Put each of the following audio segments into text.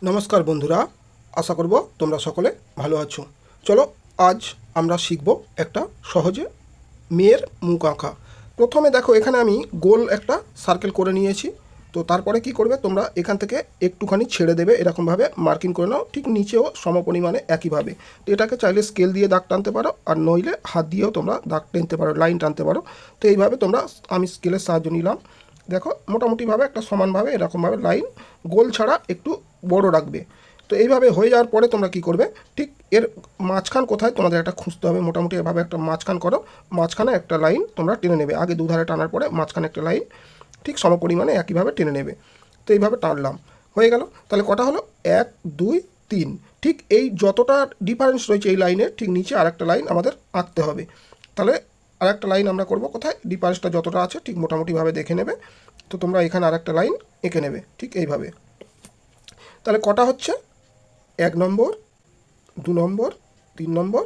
নমস্কার বন্ধুরা, আশা করব তোমরা সকলে ভালো আছো। চলো আজ আমরা শিখব একটা সহজে মেয়ের মুখ আঁকা। প্রথমে দেখো এখানে আমি গোল একটা সার্কেল করে নিয়েছি। তো তারপরে কি করবে, তোমরা এখান থেকে একটুখানি ছেড়ে দেবে, এরকমভাবে মার্কিং করে নাও, ঠিক নিচেও সমপরিমাণে একইভাবে। তো এটাকে চাইলে স্কেল দিয়ে দাগ টানতে পারো, আর নইলে হাত দিয়েও তোমরা দাগ টানতে পারো, লাইন টানতে পারো। তো এইভাবে তোমরা, আমি স্কেলের সাহায্য নিলাম। দেখো মোটামুটিভাবে একটা সমানভাবে এরকমভাবে লাইন, গোল ছাড়া একটু বড় রাখবে। তো এইভাবে হয়ে যাওয়ার পরে তোমরা কি করবে, ঠিক এর মাঝখান কোথায় তোমাদের একটা খুঁজতে হবে। মোটামুটি এভাবে একটা মাঝখান করো, মাঝখানে একটা লাইন তোমরা টেনে নেবে। আগে দুধারে টানার পরে মাঝখানে একটা লাইন ঠিক সমপরিমাণে একইভাবে টেনে নেবে। তো এইভাবে টানলাম, হয়ে গেল। তাহলে কটা হলো, 1 2 3। ঠিক এই যতটা ডিফারেন্স রয়েছে এই লাইনের ঠিক নিচে আরেকটা লাইন আমাদের আঁকতে হবে। তাহলে আরেকটা লাইন আমরা করব কোথায়, ডিফারেন্সটা যতটা আছে ঠিক মোটামুটিভাবে দেখে নেবে। তো তোমরা এখানে আরেকটা লাইন এঁকে নেবে ঠিক এইভাবে। তাহলে কটা হচ্ছে, 1 নম্বর, 2 নম্বর, 3 নম্বর,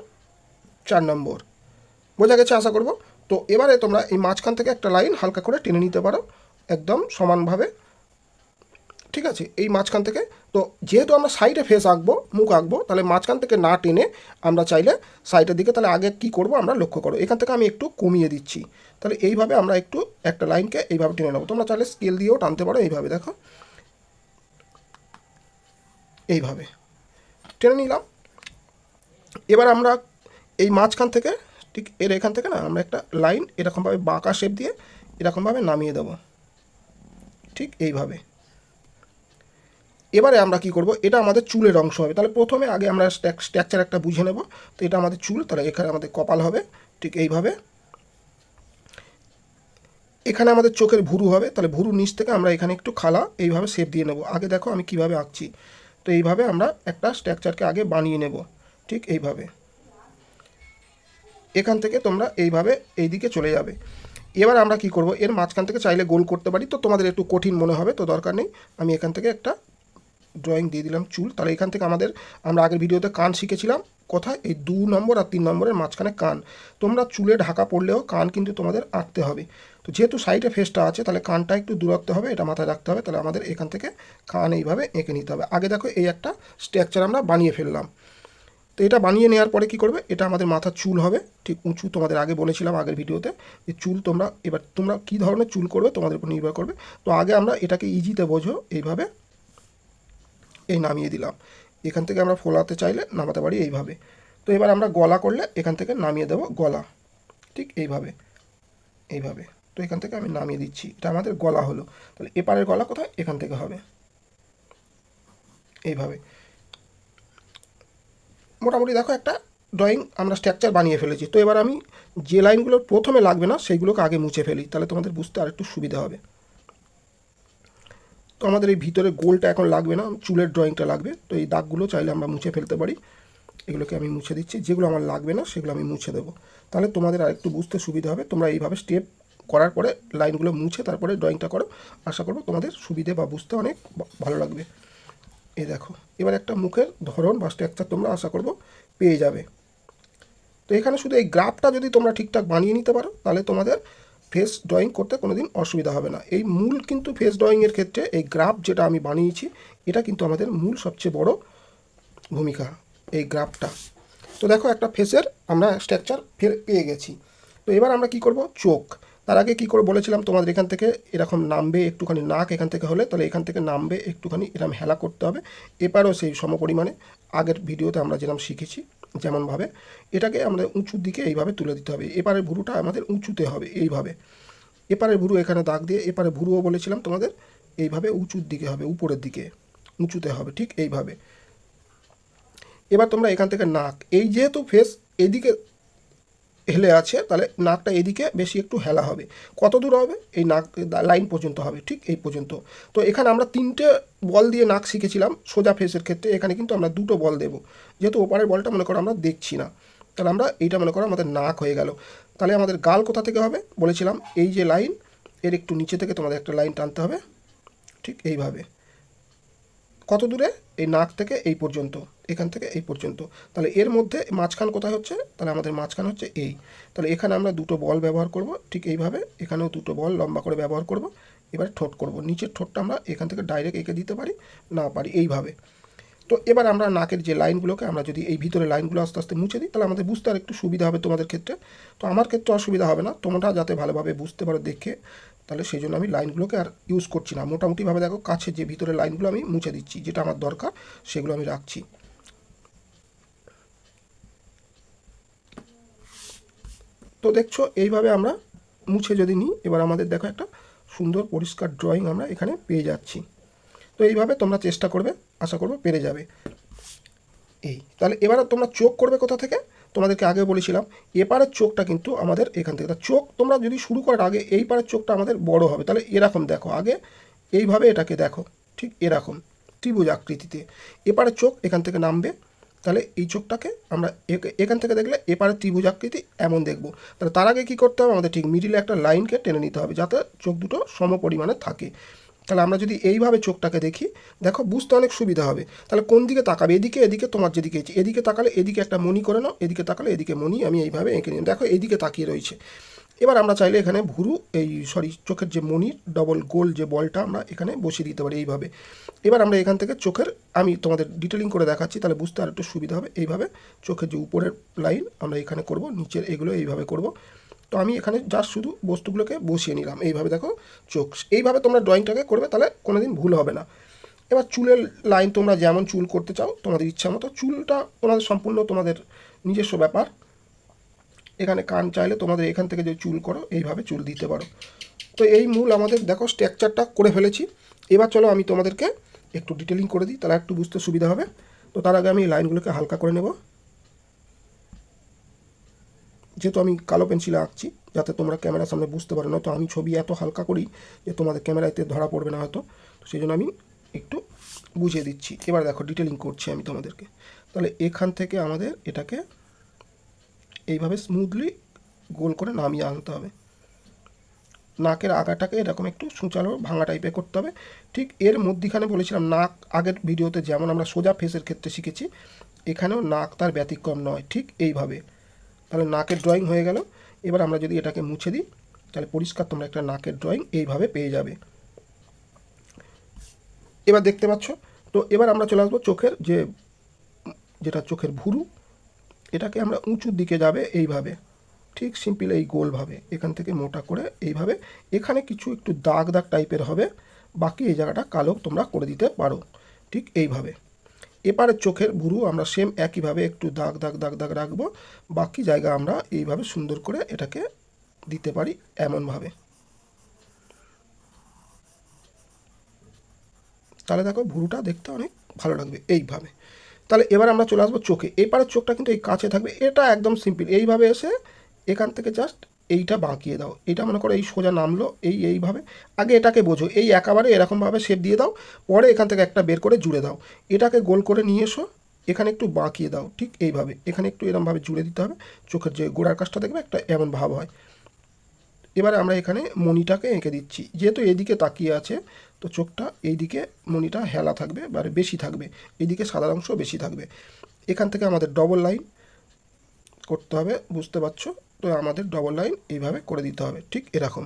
4 নম্বর। বোঝা গেছে আশা করব। তো এবারে তোমরা এই মাঝখান থেকে একটা লাইন হালকা করে টেনে নিতে পারো একদম সমানভাবে, ঠিক আছে। এই মাঝখান থেকে, তো যেহেতু আমরা সাইডে ফেস আঁকবো, মুখ আঁকবো, তাহলে মাঝখান থেকে না টেনে আমরা চাইলে সাইডের দিকে, তাহলে আগে কি করব আমরা লক্ষ্য করো, এখান থেকে আমি একটু কমিয়ে দিচ্ছি। তাহলে এইভাবে আমরা একটু একটা লাইনকে এইভাবে টেনে নেবো। তোমরা চাইলে স্কেল দিয়েও টানতে পারো, এইভাবে দেখো, এইভাবে টেনে নিলাম। এবার আমরা এই মাঝখান থেকে ঠিক এর এখান থেকে না আমরা একটা লাইন এরকমভাবে বাঁকা শেপ দিয়ে এরকমভাবে নামিয়ে দেবো, ঠিক এইভাবে। এবারে আমরা কি করব, এটা আমাদের চুলের অংশ হবে। তাহলে প্রথমে আগে আমরা স্ট্রাকচার একটা বুঝে নেব। তো এটা আমাদের চুল, তাহলে এখানে আমাদের কপাল হবে ঠিক এইভাবে। এখানে আমাদের চোখের ভুরু হবে, তাহলে ভুরুর নিচ থেকে আমরা এখানে একটু খালা এইভাবে শেপ দিয়ে নেব। আগে দেখো আমি কিভাবে আঁকছি। তো এইভাবে আমরা একটা স্ট্রাকচারকে আগে বানিয়ে নেব ঠিক এইভাবে। এখান থেকে তোমরা এইভাবে এই দিকে চলে যাবে। এবার আমরা কি করব, এর মাঝখান থেকে চাইলে গোল করতে পারি, তো তোমাদের একটু কঠিন মনে হবে, তো দরকার নেই। আমি এখান থেকে একটা ড্রয়িং দিয়ে দিলাম চুল। তাহলে এখান থেকে আমরা আগের ভিডিওতে কান শিখেছিলাম, কোথায়, এই 2 নম্বর আর 3 নম্বরের মাঝখানে কান। তোমরা চুলে ঢাকা পড়লেও কান কিন্তু তোমাদের আঁকতে হবে। তো যেহেতু সাইডে ফেসটা আছে, তাহলে কানটা একটু দূরত্ব হবে, এটা মাথায় রাখতে হবে। তাহলে আমাদের এখান থেকে কান এইভাবে এঁকে নিতে হবে। আগে দেখো এই একটা স্ট্রাকচার আমরা বানিয়ে ফেললাম। তো এটা বানিয়ে নেওয়ার পরে কী করবে, এটা আমাদের মাথার চুল হবে ঠিক উঁচু। তোমাদের আগে বলেছিলাম আগের ভিডিওতে যে চুল এবার তোমরা কী ধরনের চুল করবে তোমাদের উপর নির্ভর করবে। তো আগে আমরা এটাকে ইজিতে বোঝো, এইভাবে এই নামিয়ে দিলাম। এখান থেকে আমরা ফোলাতে চাইলে নামাতে পারি এইভাবে। তো এবার আমরা গলা করলে এখান থেকে নামিয়ে দেবো গলা, ঠিক এইভাবে এইভাবে। তো এখান থেকে আমি নামিয়ে দিচ্ছি, এটা আমাদের গলা হলো। তাহলে এপারের গলা কোথায়, এখান থেকে হবে এইভাবে। মোটামুটি দেখো একটা ড্রয়িং আমরা স্ট্রাকচার বানিয়ে ফেলেছি। তো এবার আমি যে লাইনগুলো প্রথমে লাগবে না সেইগুলোকে আগে মুছে ফেলি, তাহলে তোমাদের বুঝতে আর একটু সুবিধা হবে। তো আমাদের এই ভিতরে গোলটা এখন লাগবে না, চুলের ড্রয়িংটা লাগবে। তো এই দাগগুলো চাইলে আমরা মুছে ফেলতে পারি। এগুলোকে আমি মুছে দিচ্ছি, যেগুলো আমার লাগবে না সেগুলো আমি মুছে দেবো। তাহলে তোমাদের আর একটু বুঝতে সুবিধা হবে। তোমরা এইভাবে স্টেপ করার পরে লাইনগুলো মুছে তারপরে ড্রয়িংটা করো, আশা করবো তোমাদের সুবিধে বা বুঝতে অনেক ভালো লাগবে। এই দেখো এবার একটা মুখের ধরন বা স্ট্রাকচার তোমরা আশা করবো পেয়ে যাবে। তো এখানে শুধু এই গ্রাফটা যদি তোমরা ঠিকঠাক বানিয়ে নিতে পারো, তাহলে তোমাদের ফেস ড্রয়িং করতে কোনো দিন অসুবিধা হবে না। এই মূল কিন্তু ফেস ড্রয়িংয়ের ক্ষেত্রে এই গ্রাফ যেটা আমি বানিয়েছি, এটা কিন্তু আমাদের মূল সবচেয়ে বড় ভূমিকা, এই গ্রাফটা। তো দেখো একটা ফেসের আমরা স্ট্রাকচার পেয়ে গেছি। তো এবার আমরা কি করব, চোখ। তার আগে কী করে বলেছিলাম তোমাদের, এখান থেকে এরকম নামবে একটুখানি, নাক এখান থেকে হলে তাহলে এখান থেকে নামবে একটুখানি, এরকম হেলা করতে হবে। এবারও সেই সমপরিমাণে আগের ভিডিওতে আমরা যেরকম শিখেছি যেমনভাবে এটাকে আমরা উঁচুর দিকে এইভাবে তুলে দিতে হবে। এপারের ভুরুটা আমাদের উঁচুতে হবে এইভাবে। এপারের ভুরু এখানে দাগ দিয়ে, এপারে ভুরুও বলেছিলাম তোমাদের এইভাবে উঁচুর দিকে হবে, উপরের দিকে উঁচুতে হবে, ঠিক এইভাবে। এবার তোমরা এখান থেকে নাক, এই যেহেতু ফেস এদিকে হেলে আছে, তাহলে নাকটা এদিকে বেশি একটু হেলা হবে। কত দূর হবে, এই নাক লাইন পর্যন্ত হবে, ঠিক এই পর্যন্ত। তো এখানে আমরা 3টে বল দিয়ে নাক শিখেছিলাম সোজা ফেসের ক্ষেত্রে, এখানে কিন্তু আমরা 2টো বল দেবো। যেহেতু ওপারের বলটা মনে করো আমরা দেখছি না, তাহলে আমরা এইটা মনে করো আমাদের নাক হয়ে গেল। তাহলে আমাদের গাল কোথা থেকে হবে বলেছিলাম, এই যে লাইন এর একটু নিচে থেকে তোমাদের একটা লাইন টানতে হবে, ঠিক এইভাবে। কত দূরে, এই নাক থেকে এই পর্যন্ত, এখান থেকে এই পর্যন্ত। তাহলে এর মধ্যে মাঝখান কোথায় হচ্ছে, তাহলে আমাদের মাঝখান হচ্ছে এই। তাহলে এখানে আমরা 2টো বল ব্যবহার করব, ঠিক এইভাবে। এখানেও 2টো বল লম্বা করে ব্যবহার করব। এবার ঠোঁট করব, নিচের ঠোঁটটা আমরা এখান থেকে ডাইরেক্ট এঁকে দিতে পারি, না পারি এইভাবে। তো এবার আমরা নাকের যে লাইনগুলোকে আমরা যদি এই ভিতরে লাইনগুলো আস্তে আস্তে মুছে দিই, তাহলে আমাদের বুঝতে আর একটু সুবিধা হবে তোমাদের ক্ষেত্রে। তো আমার ক্ষেত্রে অসুবিধা হবে না, তোমরা যাতে ভালোভাবে বুঝতে পারো দেখে, তাহলে সেই জন্য আমি লাইনগুলোকে আর ইউজ করছি না। মোটামুটিভাবে দেখো কাছে যে ভিতরে লাইনগুলো আমি মুছে দিচ্ছি, যেটা আমার দরকার সেগুলো আমি রাখছি। তো দেখছো এইভাবে আমরা মুছে যদি নিই, এবার আমাদের দেখো একটা সুন্দর পরিষ্কার ড্রয়িং আমরা এখানে পেয়ে যাচ্ছি। তো এইভাবে তোমরা চেষ্টা করবে, আশা করবো পেরে যাবে। তাহলে এবারে তোমরা চোখ করবে কোথা থেকে, তোমাদেরকে আগে বলেছিলাম এপারের চোখটা কিন্তু আমাদের এখান থেকে। চোখ তোমরা যদি শুরু করার আগে এই পারের চোখটা আমাদের বড় হবে, তাহলে এরকম দেখো, আগে এইভাবে এটাকে দেখো, ঠিক এরকম ত্রিভুজ আকৃতিতে এপারের চোখ এখান থেকে নামবে। তাহলে এই চোখটাকে আমরা এখান থেকে দেখলে এপারে ত্রিভুজ আকৃতি এমন দেখবো। তাহলে তার আগে কী করতে হবে, আমাদের ঠিক মিডিলে একটা লাইনকে টেনে নিতে হবে যাতে চোখ দুটো সম পরিমাণে থাকে। তাহলে আমরা যদি এইভাবে চোখটাকে দেখি, দেখো বুঝতে অনেক সুবিধা হবে। তাহলে কোন দিকে তাকাবে, এদিকে এদিকে, তোমার যেদিকে ইচ্ছে এদিকে তাকালে এদিকে একটা মণি করে নাও, এদিকে তাকালে এদিকে মণি আমি এইভাবে এঁকে নিই। দেখো এইদিকে তাকিয়ে রয়েছে। এবার আমরা চাইলে এখানে ভুরু চোখের যে মণির ডবল গোল যে বলটা আমরা এখানে বসিয়ে দিতে পারি এইভাবে। এবার আমরা এখান থেকে চোখের, আমি তোমাদের ডিটেলিং করে দেখাচ্ছি তাহলে বুঝতে আর একটু সুবিধা হবে। এইভাবে চোখের যে উপরের লাইন আমরা এখানে করব, নিচের এগুলো এইভাবে করব। তো আমি এখানে জাস্ট শুধু বস্তুগুলোকে বসিয়ে নিলাম এইভাবে, দেখো চোখ। এইভাবে তোমরা ড্রয়িংটাকে করবে, তাহলে কোনোদিন ভুল হবে না। এবার চুলের লাইন তোমরা যেমন চুল করতে চাও তোমাদের ইচ্ছা মতো, চুলটা তোমাদের সম্পূর্ণ তোমাদের নিজস্ব ব্যাপার। এখানে কান চাইলে তোমাদের এখান থেকে যে চুল করো এইভাবে চুল দিতে পারো। তো এই মূল আমাদের দেখো স্ট্রাকচারটা করে ফেলেছি। এবার চলো আমি তোমাদেরকে একটু ডিটেলিং করে দিই, তাহলে একটু বুঝতে সুবিধা হবে। তো তার আগে আমি এই লাইনগুলোকে হালকা করে নেব, যেহেতু আমি কালো পেন্সিলে আঁকছি যাতে তোমরা ক্যামেরার সামনে বুঝতে পারো না। তো আমি ছবি এত হালকা করি যে তোমাদের ক্যামেরাতে ধরা পড়বে না হয়তো, তো সেই জন্য আমি একটু বুঝিয়ে দিচ্ছি। এবার দেখো ডিটেলিং করছি আমি তোমাদেরকে। তাহলে এখান থেকে আমাদের এটাকে এইভাবে স্মুথলি গোল করে নামিয়ে আনতে হবে। নাকের আগাটাকে এরকম একটু সূচালো ভাঙা টাইপের করতে হবে। ঠিক এর মধ্যিখানে বলেছিলাম নাক, আগের ভিডিওতে যেমন আমরা সোজা ফেসের ক্ষেত্রে শিখেছি, এখানেও নাক তার ব্যতিক্রম নয়, ঠিক এইভাবে। তাহলে নাকের ড্রয়িং হয়ে গেল। এবার আমরা যদি এটাকে মুছে দিই, তাহলে পরিষ্কার তোমরা একটা নাকের ড্রয়িং এইভাবে পেয়ে যাবে। এবার দেখতে পাচ্ছ। তো এবার আমরা চলে আসবো চোখের যেটা চোখের ভুরু, এটাকে আমরা উঁচুর দিকে যাবে এইভাবে, ঠিক সিম্পল এই গোলভাবে এখান থেকে মোটা করে এইভাবে। এখানে কিছু একটু দাগ দাগ টাইপের হবে, বাকি এই জায়গাটা কালো তোমরা করে দিতে পারো, ঠিক এইভাবে। এপারে চোখের ভুরু আমরা সেম একইভাবে একটু দাগ দাগ দাগ দাগ রাখবো, বাকি জায়গা আমরা এইভাবে সুন্দর করে এটাকে দিতে পারি এমনভাবে। তাহলে দেখো ভুরুটা দেখতে অনেক ভালো লাগবে এইভাবে। তাহলে এবার আমরা চলে আসবো চোখে। এপারের চোখটা কিন্তু এই কাছে থাকবে, এটা একদম সিম্পল। এইভাবে এসে এখান থেকে জাস্ট এইটা বাঁকিয়ে দাও। এটা মনে করো এই সোজা নামলো, এইভাবে আগে এটাকে বোঝো, এই একেবারে এরকমভাবে শেপ দিয়ে দাও, পরে এখান থেকে একটা বের করে জুড়ে দাও। এটাকে গোল করে নিয়ে এসো, এখানে একটু বাঁকিয়ে দাও, ঠিক এইভাবে। এখানে একটু এরমভাবে জুড়ে দিতে হবে, চোখের যে গোড়ার কাজটা দেখবে একটা এমন ভাব হয়। এবারে আমরা এখানে মণিটাকে এঁকে দিচ্ছি, যেহেতু এদিকে তাকিয়ে আছে তো চোখটা এইদিকে মণিটা হেলা থাকবে, মানে বেশি থাকবে, এইদিকে সাদা অংশ বেশি থাকবে। এখান থেকে আমাদের ডবল লাইন করতে হবে, বুঝতে পারছো? তো আমাদের ডবল লাইন এইভাবে করে দিতে হবে, ঠিক এরকম।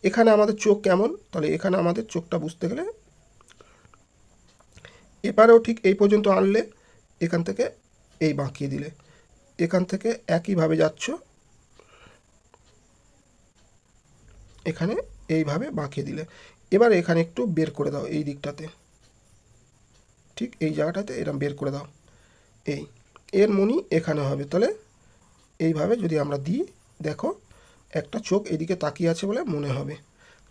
এখানে আমাদের চোখ কেমন, তাহলে এখানে আমাদের চোখটা বুঝতে গেলে এপারেও ঠিক এই পর্যন্ত আনলে, এখান থেকে এই বাঁকিয়ে দিলে, এখান থেকে একইভাবে যাচ্ছ, এখানে এইভাবে বাঁকিয়ে দিলে। এবার এখানে একটু বের করে দাও এই দিকটাতে, ঠিক এই জায়গাটাতে এরকম বের করে দাও। এর মণি এখানে হবে। তাহলে এইভাবে যদি আমরা দিই, দেখো একটা চোখ এদিকে তাকিয়ে আছে বলে মনে হবে।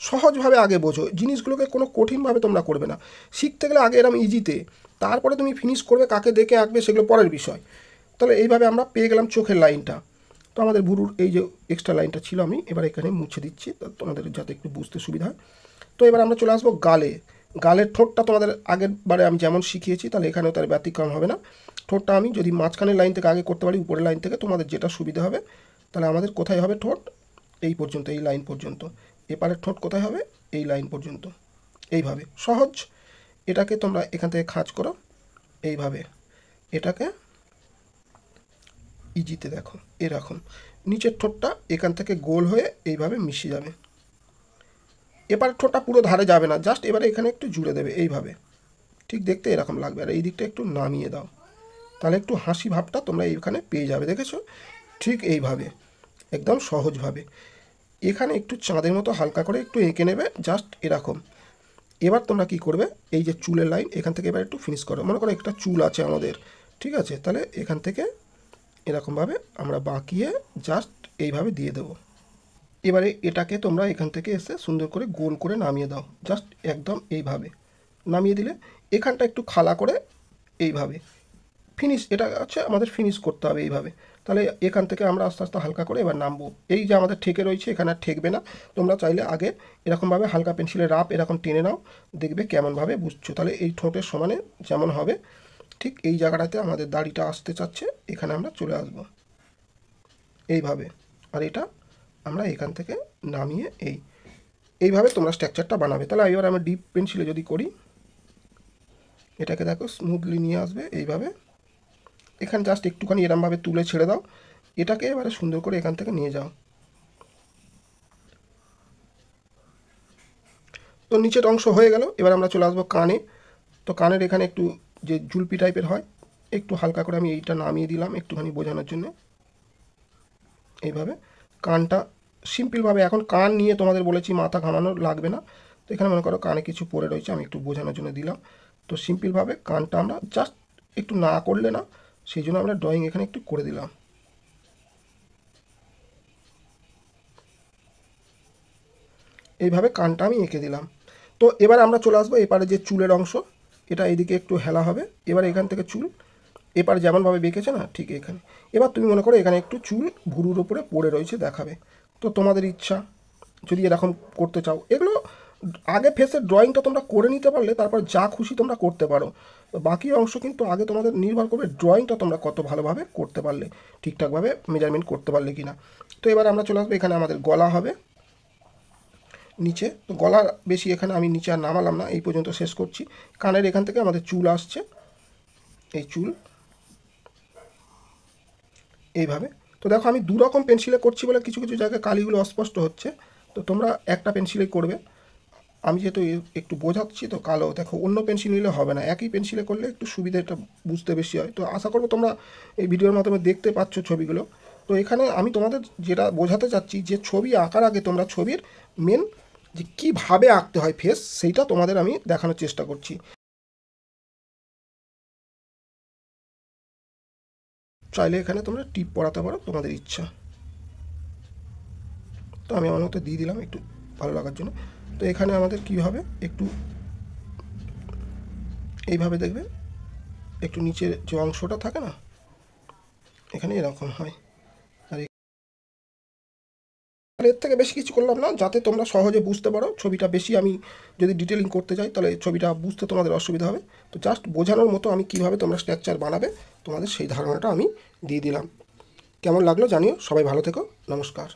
সহজভাবে আগে বোঝো জিনিসগুলোকে, কোনো কঠিনভাবে তোমরা করবে না। শিখতে গেলে আগে এরকম ইজিতে, তারপরে তুমি ফিনিশ করবে, কাকে দেখে আঁকবে সেগুলো পরের বিষয়। তাহলে এইভাবে আমরা পেয়ে গেলাম চোখের লাইনটা। তো আমাদের ভুরুর এই যে এক্সট্রা লাইনটা ছিল আমি এবার এখানে মুছে দিচ্ছি তোমাদের যাতে একটু বুঝতে সুবিধা হয়। তো এবার আমরা চলে আসবো গালে। গালের ঠোঁটটা তোমাদের আগের বারে আমি যেমন শিখিয়েছি, তাহলে এখানেও তার ব্যতিক্রম হবে না। ঠোঁটটা আমি যদি মাঝখানের লাইন থেকে আগে করতে পারি, উপরের লাইন থেকে, তোমাদের যেটা সুবিধা হবে। তাহলে আমাদের কোথায় হবে ঠোঁট, এই পর্যন্ত, এই লাইন পর্যন্ত। এপারের ঠোঁট কোথায় হবে, এই লাইন পর্যন্ত। এইভাবে সহজ। এটাকে তোমরা এখান থেকে খাঁজ করো এইভাবে, এটাকে ইজিতে দেখো এরকম। নিচের ঠোঁটটা এখান থেকে গোল হয়ে এইভাবে মিশে যাবে। এবার ঠোঁটটা পুরো ধারে যাবে না, জাস্ট এবারে এখানে একটু জুড়ে দেবে এইভাবে, ঠিক দেখতে এরকম লাগবে। আর এই দিকটা একটু নামিয়ে দাও, তাহলে একটু হাসি ভাবটা তোমরা এইখানে পেয়ে যাবে। দেখেছো? ঠিক এইভাবে, একদম সহজভাবে। এখানে একটু চাঁদের মতো হালকা করে একটু এঁকে নেবে, জাস্ট এরকম। এবার তোমরা কি করবে, এই যে চুলের লাইন এখান থেকে এবার একটু ফিনিশ করো। মনে করো একটা চুল আছে আমাদের, ঠিক আছে? তাহলে এখান থেকে এরকমভাবে আমরা বাঁকিয়ে জাস্ট এইভাবে দিয়ে দেবো। এবারে এটাকে তোমরা এখান থেকে এসে সুন্দর করে গোল করে নামিয়ে দাও, জাস্ট একদম এইভাবে নামিয়ে দিলে এখানটা একটু খালা করে এইভাবে ফিনিশ, এটা হচ্ছে আমাদের ফিনিশ করতে হবে এইভাবে। তাহলে এখান থেকে আমরা আস্তে আস্তে হালকা করে এবার নামবো। এই যে আমাদের ঠেকে রয়েছে, এখানে আর ঠেকবে না। তোমরা চাইলে আগে এরকমভাবে হালকা পেন্সিলে রাফ এরকম টেনে নাও, দেখবে কেমনভাবে বুঝছো। তাহলে এই ঠোঁটের সমানে যেমন হবে, ঠিক এই জায়গাটাতে আমাদের দাড়িটা আসতে চাচ্ছে, এখানে আমরা চলে আসবো এইভাবে। আর এটা আমরা এখান থেকে নামিয়ে এইভাবে তোমরা স্ট্রাকচারটা বানাবে। তাহলে এবার আমরা ডিপ পেন্সিলে যদি করি, এটাকে দেখো স্মুথলি নিয়ে আসবে এইভাবে। এখানে জাস্ট একটুখানি এরমভাবে তুলে ছেড়ে দাও, এটাকে এবারে সুন্দর করে এখান থেকে নিয়ে যাও। তো নিচের অংশ হয়ে গেল। এবার আমরা চলে আসবো কানে। তো কানের এখানে একটু যে জুলপি টাইপের হয়, একটু হালকা করে আমি এইটা নামিয়ে দিলাম একটুখানি বোঝানোর জন্য। এইভাবে কানটা সিম্পলভাবে, এখন কান নিয়ে তোমাদের বলেছি মাথা ঘামানো লাগবে না। তো এখানে মনে করো কানে কিছু পড়ে রয়েছে, আমি একটু বোঝানোর জন্য দিলাম। তো সিম্পলভাবে কানটা আমরা জাস্ট একটু না করলে না, সেই জন্য আমরা ড্রয়িং এখানে একটু করে দিলাম। এইভাবে কানটা আমি এঁকে দিলাম। তো এবার আমরা চলে আসবো এপারে যে চুলের অংশ, এটা এইদিকে একটু হেলা হবে। এবার এখান থেকে চুল এপারে যেমনভাবে বেঁকেছে না, ঠিক এখানে। এবার তুমি মনে করো এখানে একটু চুল ভুরুর ওপরে পড়ে রয়েছে দেখাবে। তো তোমাদের ইচ্ছা, যদি এরকম করতে চাও, এগুলো আগে ফেসের ড্রয়িংটা তোমরা করে নিতে পারলে তারপর যা খুশি তোমরা করতে পারো। তো বাকি অংশ কিন্তু আগে তোমাদের নির্ভর করবে ড্রয়িংটা তোমরা কত ভালোভাবে করতে পারলে, ঠিকঠাকভাবে মেজারমেন্ট করতে পারলে কি না। তো এবার আমরা চলে আসবো, এখানে আমাদের গলা হবে নিচে। তো গলা বেশি এখানে আমি নিচে আর নামালাম না, এই পর্যন্ত শেষ করছি। কানের এখান থেকে আমাদের চুল আসছে, এই চুল এইভাবে। তো দেখো আমি দু রকম পেন্সিলে করছি বলে কিছু কিছু জায়গায় কালিগুলো অস্পষ্ট হচ্ছে। তো তোমরা একটা পেন্সিলেই করবে। আমি যেহেতু একটু বোঝাচ্ছি তো কালো, দেখো অন্য পেন্সিল নিলে হবে না, একই পেন্সিলে করলে একটু সুবিধাটা বুঝতে বেশি হয়। তো আশা করবো তোমরা এই ভিডিওর মাধ্যমে দেখতে পাচ্ছ ছবিগুলো। তো এখানে আমি তোমাদের যেটা বোঝাতে চাচ্ছি, যে ছবি আঁকার আগে তোমরা ছবির মেন যে কীভাবে আঁকতে হয় ফেস, সেইটা তোমাদের আমি দেখানোর চেষ্টা করছি। চাইলে এখানে তোমরা টিপ পরাতে পারো, তোমাদের ইচ্ছা। তো আমি আমার মতো দিয়ে দিলাম একটু ভালো লাগার জন্য। তো এখানে আমাদের কী হবে, একটু এইভাবে দেখবে একটু নিচের যে অংশটা থাকে না, এখানে এরকম হয়। আর এর থেকে বেশি কিছু করলাম না, যাতে তোমরা সহজে বুঝতে পারো। ছবিটা বেশি আমি যদি ডিটেলিং করতে যাই তাহলে ছবিটা বুঝতে তোমাদের অসুবিধা হবে। তো জাস্ট বোঝানোর মতো আমি কীভাবে তোমরা স্ট্রাকচার বানাবে তোমাদের সেই ধারণাটা আমি দিয়ে দিলাম। কেমন লাগলো জানিও। সবাই ভালো থেকো, নমস্কার।